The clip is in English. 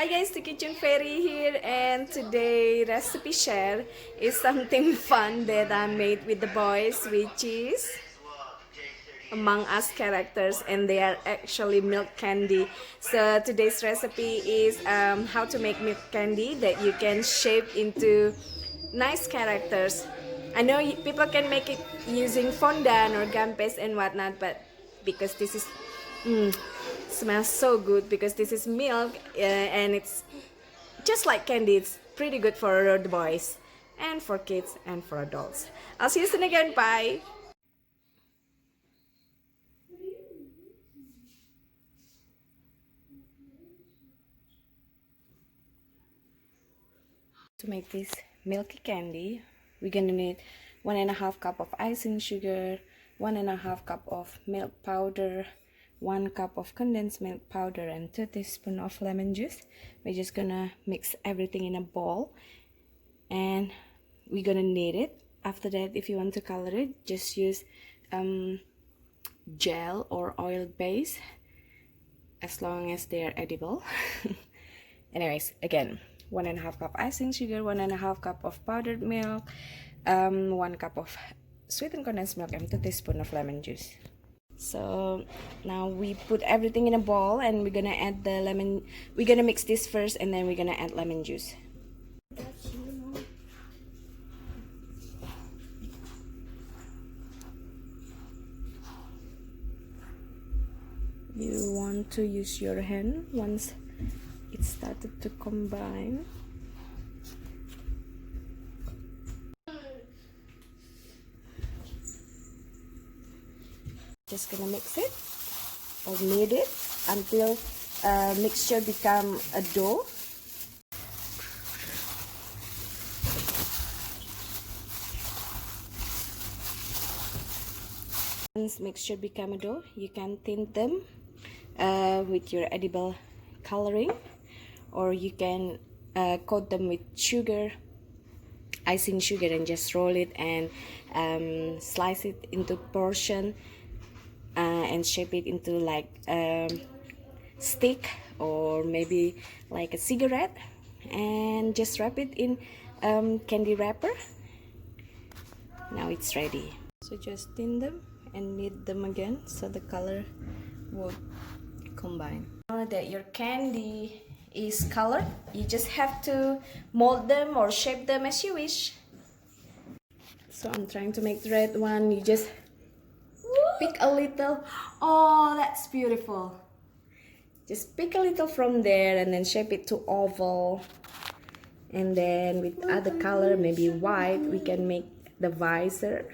Hi guys, the Kitchen Fairy here, and today recipe share is something fun that I made with the boys, which is Among Us characters, and they are actually milk candy. So today's recipe is how to make milk candy that you can shape into nice characters. I know people can make it using fondant or gum paste and whatnot, but because this is smells so good, because this is milk and it's just like candy. It's pretty good for the boys and for kids and for adults. I'll see you soon again. Bye. To make this milky candy, we're gonna need 1.5 cup of icing sugar, 1.5 cup of milk powder, 1 cup of condensed milk powder, and 2 teaspoons of lemon juice. We're just gonna mix everything in a bowl and we're gonna knead it. After that, if you want to color it, just use gel or oil base, as long as they are edible. Anyways, again, 1.5 cup icing sugar, 1.5 cup of powdered milk, 1 cup of sweetened condensed milk, and 2 teaspoons of lemon juice. So now we put everything in a bowl and we're gonna add the lemon. We're gonna mix this first and then we're gonna add lemon juice. You want to use your hand once it started to combine. Just gonna mix it or knead it until mixture become a dough. Once mixture become a dough, you can tint them with your edible coloring, or you can coat them with sugar, icing sugar, and just roll it and slice it into portion and shape it into like stick or maybe like a cigarette, and just wrap it in candy wrapper. Now it's ready. So just thin them and knead them again so the color would combine. Now that your candy is colored, you just have to mold them or shape them as you wish. So I'm trying to make the red one. You just pick a little. Oh, that's beautiful. Just pick a little from there and then shape it to oval. And then with other color, maybe white, we can make the visor.